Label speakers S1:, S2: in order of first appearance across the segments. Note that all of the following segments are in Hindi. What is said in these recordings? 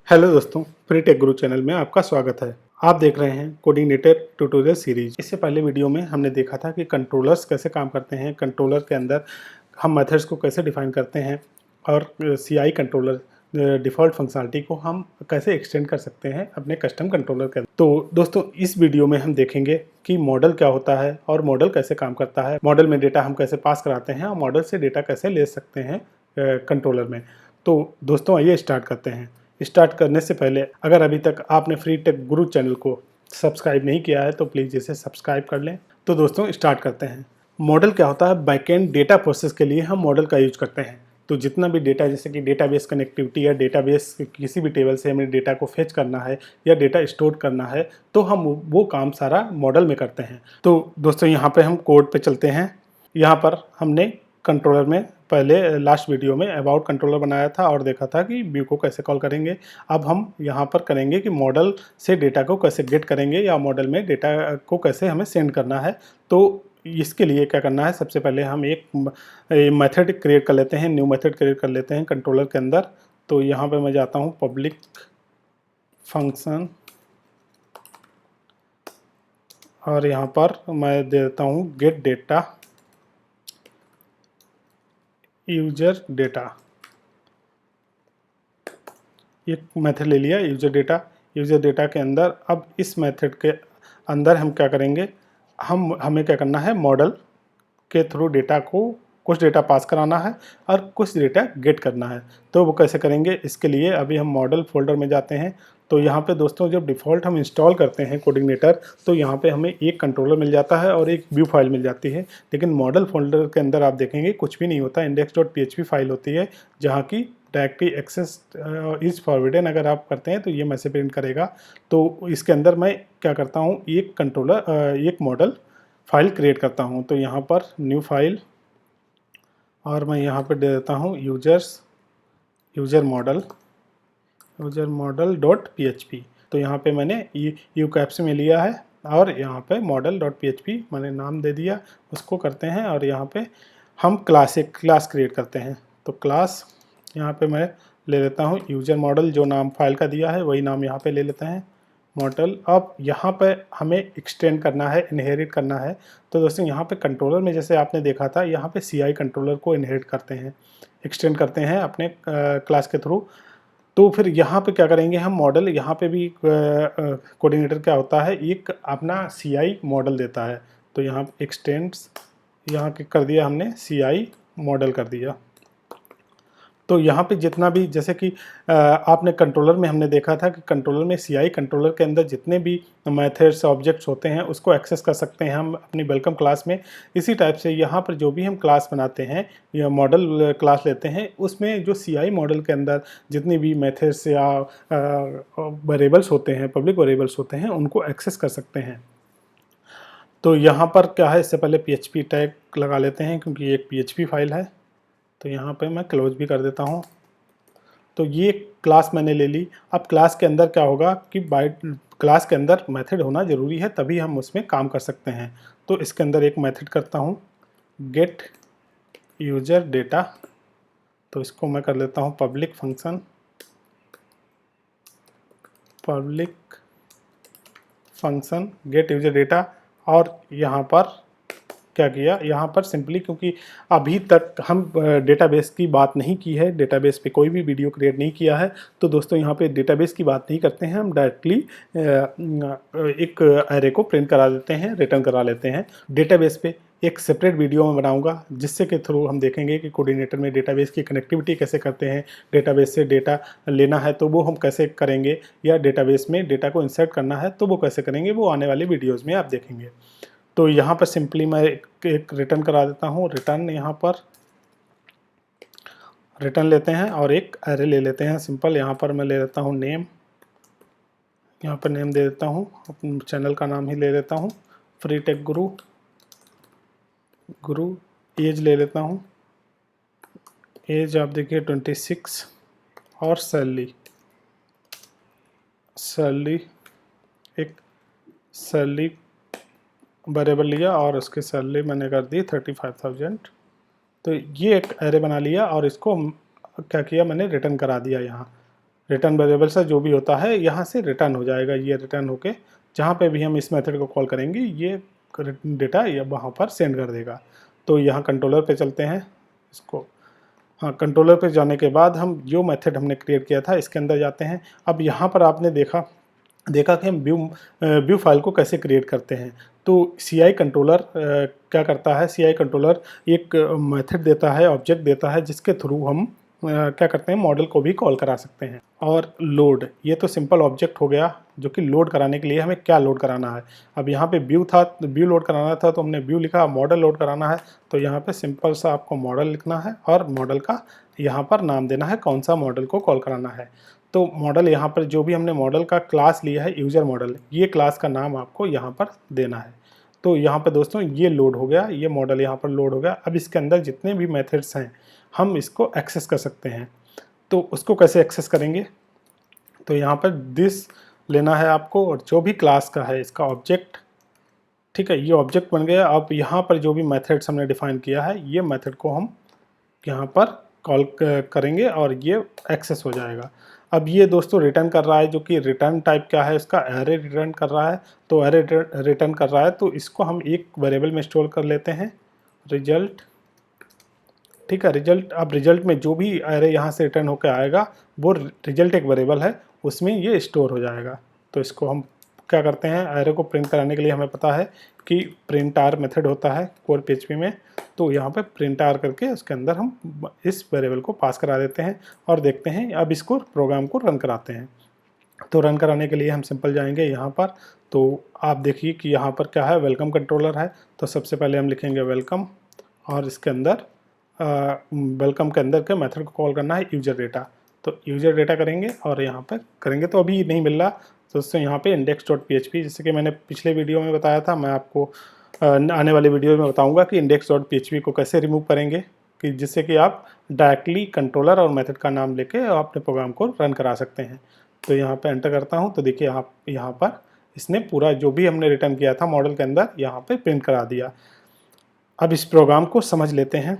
S1: हेलो दोस्तों, फ्री टेक गुरु चैनल में आपका स्वागत है। आप देख रहे हैं कोडिनेटर ट्यूटोरियल सीरीज। इससे पहले वीडियो में हमने देखा था कि कंट्रोलर्स कैसे काम करते हैं, कंट्रोलर के अंदर हम मेथड्स को कैसे डिफाइन करते हैं और सीआई कंट्रोलर डिफ़ॉल्ट फंक्शनलिटी को हम कैसे एक्सटेंड कर सकते हैं अपने कस्टम कंट्रोलर के अंदर। तो दोस्तों, इस वीडियो में हम देखेंगे कि मॉडल क्या होता है और मॉडल कैसे काम करता है, मॉडल में डेटा हम कैसे पास कराते हैं और मॉडल से डेटा कैसे ले सकते हैं कंट्रोलर में। तो दोस्तों, आइए स्टार्ट करते हैं। स्टार्ट करने से पहले अगर अभी तक आपने फ्री टेक गुरु चैनल को सब्सक्राइब नहीं किया है तो प्लीज़ इसे सब्सक्राइब कर लें। तो दोस्तों, स्टार्ट करते हैं। मॉडल क्या होता है? बैकएंड डेटा प्रोसेस के लिए हम मॉडल का यूज करते हैं। तो जितना भी डेटा, जैसे कि डेटाबेस कनेक्टिविटी या डेटाबेस किसी भी टेबल से हमें डेटा को फेच करना है या डेटा स्टोर करना है, तो हम वो काम सारा मॉडल में करते हैं। तो दोस्तों, यहाँ पे हम कोड पे चलते हैं। यहाँ पर हमने कंट्रोलर में पहले लास्ट वीडियो में अबाउट कंट्रोलर बनाया था और देखा था कि व्यू को कैसे कॉल करेंगे। अब हम यहाँ पर करेंगे कि मॉडल से डेटा को कैसे गेट करेंगे या मॉडल में डेटा को कैसे हमें सेंड करना है। तो इसके लिए क्या करना है, सबसे पहले हम एक मेथड क्रिएट कर लेते हैं, न्यू मेथड क्रिएट कर लेते हैं कंट्रोलर के अंदर। तो यहाँ पे मैं जाता हूँ पब्लिक फंक्शन और यहाँ पर मैं दे देता हूँ गेट डेटा यूजर डेटा। एक मेथड ले लिया यूजर डेटा के अंदर। अब इस मेथड के अंदर हम क्या करेंगे, हमें क्या करना है, मॉडल के थ्रू डेटा को कुछ डेटा पास कराना है और कुछ डेटा गेट करना है। तो वो कैसे करेंगे, इसके लिए अभी हम मॉडल फोल्डर में जाते हैं। तो यहाँ पे दोस्तों, जब डिफ़ॉल्ट हम इंस्टॉल करते हैं कोऑर्डिनेटर, तो यहाँ पे हमें एक कंट्रोलर मिल जाता है और एक व्यू फाइल मिल जाती है। लेकिन मॉडल फोल्डर के अंदर आप देखेंगे कुछ भी नहीं होता, index.php फाइल होती है जहाँ की डायरेक्टली एक्सेस इज़ फॉरवर्डेन अगर आप करते हैं तो ये मैसेज प्रिंट करेगा। तो इसके अंदर मैं क्या करता हूँ, एक मॉडल फाइल क्रिएट करता हूँ। तो यहाँ पर न्यू फाइल और मैं यहाँ पे दे देता हूँ यूजर मॉडल डॉट php। तो यहाँ पे मैंने यू कैप्स में लिया है और यहाँ पे मॉडल डॉट php मैंने नाम दे दिया। उसको करते हैं और यहाँ पे हम एक क्लास क्रिएट करते हैं। तो क्लास यहाँ पे मैं ले लेता हूँ यूजर मॉडल, जो नाम फाइल का दिया है वही नाम यहाँ पे ले लेते हैं, मॉडल। अब यहाँ पे हमें एक्सटेंड करना है, इनहेरिट करना है। तो दोस्तों, यहाँ पे कंट्रोलर में जैसे आपने देखा था, यहाँ पे सीआई कंट्रोलर को इनहेरिट करते हैं, एक्सटेंड करते हैं अपने क्लास के थ्रू। तो फिर यहाँ पे क्या करेंगे हम, मॉडल यहाँ पे भी कोऑर्डिनेटर क्या होता है, एक अपना सीआई मॉडल देता है। तो यहाँ एक्सटेंड्स यहाँ कर दिया हमने, सीआई मॉडल कर दिया। तो यहाँ पे जितना भी, जैसे कि आपने कंट्रोलर में हमने देखा था कि कंट्रोलर में सीआई कंट्रोलर के अंदर जितने भी मेथड्स ऑब्जेक्ट्स होते हैं उसको एक्सेस कर सकते हैं हम अपनी वेलकम क्लास में। इसी टाइप से यहाँ पर जो भी हम क्लास बनाते हैं या मॉडल क्लास लेते हैं, उसमें जो सीआई मॉडल के अंदर जितनी भी मेथड्स या वेरिएबल्स होते हैं, पब्लिक वेरिएबल्स होते हैं, उनको एक्सेस कर सकते हैं। तो यहाँ पर क्या है, इससे पहले PHP टैग लगा लेते हैं क्योंकि ये एक PHP फाइल है। तो यहाँ पे मैं क्लोज भी कर देता हूँ। तो ये क्लास मैंने ले ली। अब क्लास के अंदर क्या होगा कि क्लास के अंदर मेथड होना ज़रूरी है, तभी हम उसमें काम कर सकते हैं। तो इसके अंदर एक मेथड करता हूँ गेट यूजर डेटा। तो इसको मैं कर लेता हूँ public function gate user data. और यहाँ पर क्या किया, यहाँ पर सिंपली, क्योंकि अभी तक हम डेटाबेस की बात नहीं की है, डेटाबेस पे कोई भी वीडियो क्रिएट नहीं किया है, तो दोस्तों यहाँ पे डेटाबेस की बात नहीं करते हैं, हम डायरेक्टली एक एरे को प्रिंट करा देते हैं, रिटर्न करा लेते हैं। डेटाबेस पे एक सेपरेट वीडियो में बनाऊंगा जिससे के थ्रू हम देखेंगे कि कोऑर्डिनेटर में डेटाबेस की कनेक्टिविटी कैसे करते हैं, डेटाबेस से डेटा लेना है तो वो हम कैसे करेंगे, या डेटाबेस में डेटा को इंसर्ट करना है तो वो कैसे करेंगे, वो आने वाली वीडियोज़ में आप देखेंगे। तो यहाँ पर सिंपली मैं एक रिटर्न करा देता हूँ, रिटर्न यहाँ पर रिटर्न लेते हैं और एक एरे ले लेते हैं सिंपल। यहाँ पर मैं ले लेता हूँ नेम, यहाँ पर नेम दे देता हूँ, अपने चैनल का नाम ही ले लेता हूँ, फ्री टेक गुरु। एज ले लेता हूँ, एज आप देखिए 26 और सैलरी एक सैलरी वेरिएबल लिया और उसकी सैलरी मैंने कर दी 35,000। तो ये एक एरे बना लिया और इसको क्या किया, मैंने रिटर्न करा दिया यहाँ। रिटर्न वेरिएबल से जो भी होता है यहाँ से रिटर्न हो जाएगा, ये रिटर्न होके जहाँ पे भी हम इस मेथड को कॉल करेंगे ये डेटा ये वहाँ पर सेंड कर देगा। तो यहाँ कंट्रोलर पे चलते हैं इसको, हाँ कंट्रोलर पे जाने के बाद हम जो मेथड हमने क्रिएट किया था इसके अंदर जाते हैं। अब यहाँ पर आपने देखा कि हम व्यू फाइल को कैसे क्रिएट करते हैं। तो CI कंट्रोलर क्या करता है, CI कंट्रोलर एक मेथड देता है, ऑब्जेक्ट देता है जिसके थ्रू हम क्या करते हैं मॉडल को भी कॉल करा सकते हैं। और लोड, ये तो सिंपल ऑब्जेक्ट हो गया जो कि लोड कराने के लिए हमें क्या लोड कराना है। अब यहाँ पे व्यू था, व्यू लोड कराना था तो हमने व्यू लिखा, मॉडल लोड कराना है तो यहाँ पे सिंपल सा आपको मॉडल लिखना है और मॉडल का यहाँ पर नाम देना है, कौन सा मॉडल को कॉल कराना है। तो मॉडल यहाँ पर जो भी हमने मॉडल का क्लास लिया है यूजर मॉडल, ये क्लास का नाम आपको यहाँ पर देना है। तो यहाँ पर दोस्तों ये लोड हो गया, ये मॉडल यहाँ पर लोड हो गया। अब इसके अंदर जितने भी मेथड्स हैं हम इसको एक्सेस कर सकते हैं। तो उसको कैसे एक्सेस करेंगे, तो यहाँ पर दिस लेना है आपको और जो भी क्लास का है इसका ऑब्जेक्ट, ठीक है, ये ऑब्जेक्ट बन गया। अब यहाँ पर जो भी मेथड्स हमने डिफाइन किया है ये मेथड को हम यहाँ पर कॉल करेंगे और ये एक्सेस हो जाएगा। अब ये दोस्तों रिटर्न कर रहा है, जो कि रिटर्न टाइप क्या है इसका, एरे रिटर्न कर रहा है। तो एरे रिटर्न कर रहा है तो इसको हम एक वेरिएबल में स्टोर कर लेते हैं, रिजल्ट, ठीक है, रिजल्ट। अब रिजल्ट में जो भी एरे यहाँ से रिटर्न होकर आएगा वो रिजल्ट एक वेरिएबल है उसमें ये स्टोर हो जाएगा। तो इसको हम क्या करते हैं, एरे को प्रिंट कराने के लिए हमें पता है कि प्रिंट आर मेथड होता है कोर PHP में। तो यहाँ पे प्रिंट आर करके उसके अंदर हम इस वेरिएबल को पास करा देते हैं और देखते हैं। अब इसको प्रोग्राम को रन कराते हैं। तो रन कराने के लिए हम सिंपल जाएंगे यहाँ पर। तो आप देखिए कि यहाँ पर क्या है, वेलकम कंट्रोलर है। तो सबसे पहले हम लिखेंगे वेलकम और इसके अंदर वेलकम के अंदर के मेथड को कॉल करना है यूजर डेटा। तो यूजर डेटा करेंगे और यहाँ पर करेंगे तो अभी नहीं मिल रहा। तो दोस्तों यहाँ पे index.php, जैसे कि मैंने पिछले वीडियो में बताया था, मैं आपको आने वाले वीडियो में बताऊंगा कि index.php को कैसे रिमूव करेंगे, कि जिससे कि आप डायरेक्टली कंट्रोलर और मेथड का नाम लेके अपने प्रोग्राम को रन करा सकते हैं। तो यहाँ पे एंटर करता हूँ तो देखिए आप यहाँ पर इसने पूरा जो भी हमने रिटर्न किया था मॉडल के अंदर यहाँ पे प्रिंट करा दिया। अब इस प्रोग्राम को समझ लेते हैं,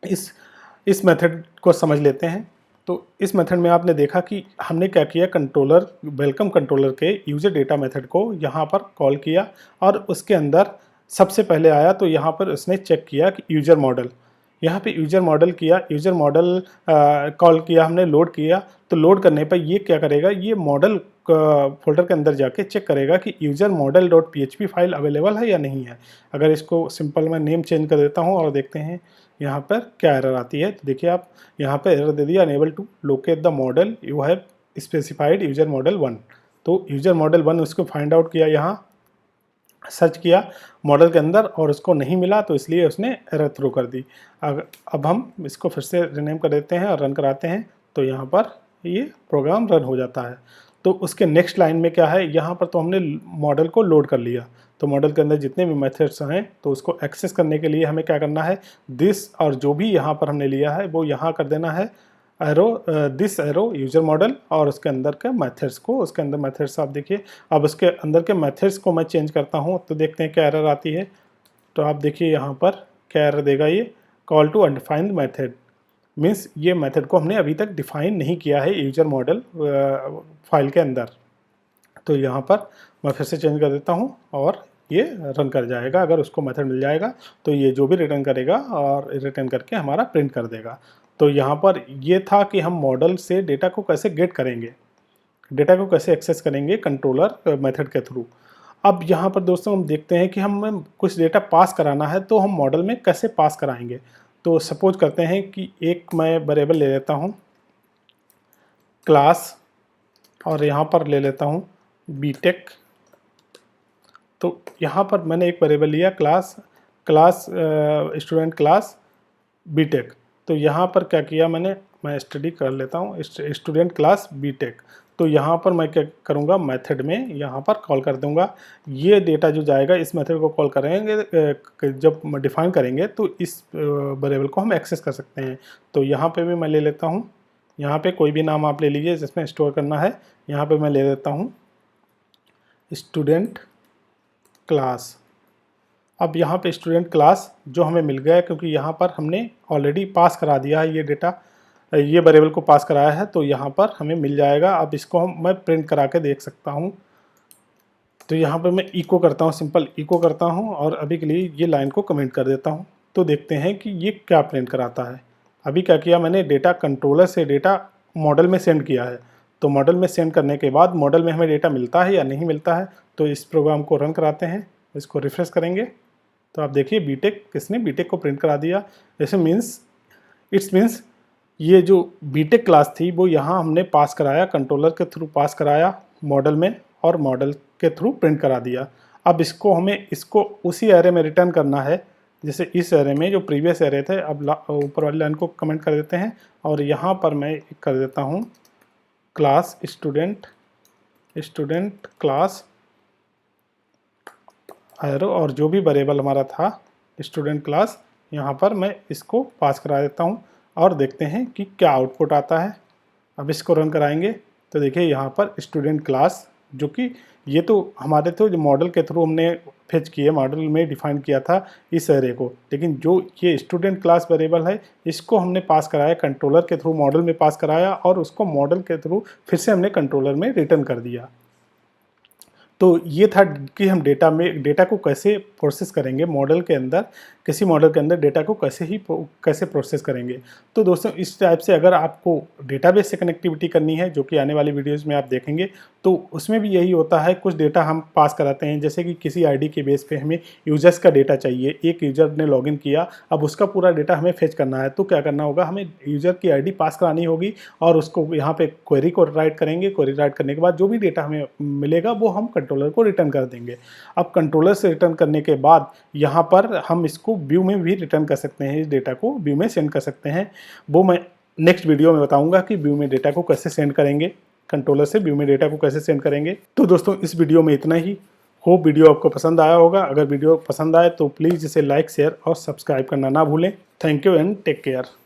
S1: इस मेथड को समझ लेते हैं। तो इस मेथड में आपने देखा कि हमने क्या किया, कंट्रोलर, वेलकम कंट्रोलर के यूजर डेटा मेथड को यहाँ पर कॉल किया और उसके अंदर सबसे पहले आया तो यहाँ पर उसने चेक किया कि यूजर मॉडल, यहाँ पे यूजर मॉडल किया, यूजर मॉडल कॉल किया हमने, लोड किया। तो लोड करने पर ये क्या करेगा, ये मॉडल फोल्डर के अंदर जाके चेक करेगा कि user model dot PHP file available है या नहीं है। अगर इसको सिंपल मैं नेम चेंज कर देता हूँ और देखते हैं यहाँ पर क्या एरर आती है। तो देखिए आप यहाँ पर एरर दे दिया, unable to locate the model you have specified user model 1। तो यूजर मॉडल 1 उसको फाइंड आउट किया, यहाँ सर्च किया मॉडल के अंदर और उसको नहीं मिला तो इसलिए उसने एरर थ्रो कर दी। अब हम इसको फिर से रीनेम कर देते हैं और रन कराते हैं तो यहाँ पर ये प्रोग्राम रन हो जाता है। तो उसके नेक्स्ट लाइन में क्या है, यहाँ पर तो हमने मॉडल को लोड कर लिया। तो मॉडल के अंदर जितने भी मेथड्स हैं तो उसको एक्सेस करने के लिए हमें क्या करना है, दिस और जो भी यहाँ पर हमने लिया है वो यहाँ कर देना है arrow, this arrow user model और उसके अंदर के मेथड्स को, उसके अंदर मेथड्स आप देखिए। अब उसके अंदर के मेथड्स को मैं चेंज करता हूँ तो देखते हैं क्या एरर आती है। तो आप देखिए यहाँ पर क्या एरर देगा, ये call to undefined method, means ये मेथड को हमने अभी तक डिफाइन नहीं किया है यूजर मॉडल फाइल के अंदर। तो यहाँ पर मैं फिर से चेंज कर देता हूँ और ये रन कर जाएगा। अगर उसको मेथड मिल जाएगा तो ये जो भी रिटर्न करेगा और रिटर्न करके हमारा प्रिंट कर देगा। तो यहाँ पर ये था कि हम मॉडल से डेटा को कैसे गेट करेंगे, डेटा को कैसे एक्सेस करेंगे कंट्रोलर मेथड के थ्रू। अब यहाँ पर दोस्तों हम देखते हैं कि हम कुछ डेटा पास कराना है तो हम मॉडल में कैसे पास कराएंगे। तो सपोज करते हैं कि एक मैं वेरिएबल ले लेता हूँ क्लास और यहाँ पर ले लेता हूँ बीटेक। तो यहाँ पर मैंने एक वेरिएबल लिया क्लास स्टूडेंट क्लास बीटेक। तो यहाँ पर क्या किया मैं स्टडी कर लेता हूँ स्टूडेंट क्लास बीटेक। तो यहाँ पर मैं क्या करूँगा, मेथड में यहाँ पर कॉल कर दूँगा। ये डेटा जो जाएगा इस मेथड को कॉल करेंगे, जब डिफाइन करेंगे तो इस वेरिएबल को हम एक्सेस कर सकते हैं। तो यहाँ पे भी मैं ले लेता हूँ, यहाँ पे कोई भी नाम आप ले लीजिए जिसमें स्टोर करना है। यहाँ पे मैं ले लेता हूँ स्टूडेंट क्लास। अब यहाँ पे स्टूडेंट क्लास जो हमें मिल गया क्योंकि यहाँ पर हमने ऑलरेडी पास करा दिया है ये डेटा। ये वेरिएबल को पास कराया है तो यहाँ पर हमें मिल जाएगा। अब इसको मैं प्रिंट करा के देख सकता हूँ। तो यहाँ पर मैं इको करता हूँ, सिंपल इको करता हूँ और अभी के लिए ये लाइन को कमेंट कर देता हूँ। तो देखते हैं कि ये क्या प्रिंट कराता है। अभी क्या किया मैंने, डेटा कंट्रोलर से डेटा मॉडल में सेंड किया है। तो मॉडल में सेंड करने के बाद मॉडल में हमें डेटा मिलता है या नहीं मिलता है। तो इस प्रोग्राम को रन कराते हैं, इसको रिफ्रेश करेंगे तो आप देखिए बीटेक, किसने बीटेक को प्रिंट करा दिया। ऐसे इट्स मीन्स ये जो बीटेक क्लास थी वो यहाँ हमने पास कराया, कंट्रोलर के थ्रू पास कराया मॉडल में और मॉडल के थ्रू प्रिंट करा दिया। अब इसको उसी एरे में रिटर्न करना है, जैसे इस एरे में जो प्रीवियस एरे थे। अब ऊपर वाली लाइन को कमेंट कर देते हैं और यहाँ पर मैं कर देता हूँ क्लास स्टूडेंट क्लास एरो, और जो भी वेरिएबल हमारा था स्टूडेंट क्लास, यहाँ पर मैं इसको पास करा देता हूँ और देखते हैं कि क्या आउटपुट आता है। अब इसको रन कराएंगे तो देखिए यहाँ पर स्टूडेंट क्लास, जो कि ये तो हमारे तो जो मॉडल के थ्रू हमने फेच किए, मॉडल में डिफाइन किया था इस एरे को, लेकिन जो ये स्टूडेंट क्लास वेरिएबल है इसको हमने पास कराया कंट्रोलर के थ्रू, मॉडल में पास कराया और उसको मॉडल के थ्रू फिर से हमने कंट्रोलर में रिटर्न कर दिया। तो ये था कि हम डेटा को कैसे प्रोसेस करेंगे मॉडल के अंदर, किसी मॉडल के अंदर डेटा को कैसे प्रोसेस करेंगे। तो दोस्तों इस टाइप से अगर आपको डेटाबेस से कनेक्टिविटी करनी है, जो कि आने वाली वीडियोस में आप देखेंगे, तो उसमें भी यही होता है। कुछ डेटा हम पास कराते हैं, जैसे कि किसी आईडी के बेस पे हमें यूजर्स का डेटा चाहिए। एक यूजर ने लॉगिन किया, अब उसका पूरा डेटा हमें फेच करना है। तो क्या करना होगा, हमें यूजर की आईडी पास करानी होगी और उसको यहाँ पे क्वेरी को राइट करेंगे। क्वेरी राइट करने के बाद जो भी डेटा हमें मिलेगा वो हम कंट्रोलर को रिटर्न कर देंगे। अब कंट्रोलर से रिटर्न करने के बाद यहाँ पर हम इसको व्यू में भी रिटर्न कर सकते हैं, इस डेटा को व्यू में सेंड कर सकते हैं। वो मैं नेक्स्ट वीडियो में बताऊंगा कि व्यू में डेटा को कैसे सेंड करेंगे, कंट्रोलर से व्यू में डेटा को कैसे सेंड करेंगे। तो दोस्तों इस वीडियो में इतना ही। होप वीडियो आपको पसंद आया होगा। अगर वीडियो पसंद आए तो प्लीज़ इसे लाइक, शेयर और सब्सक्राइब करना ना भूलें। Thank you and take care.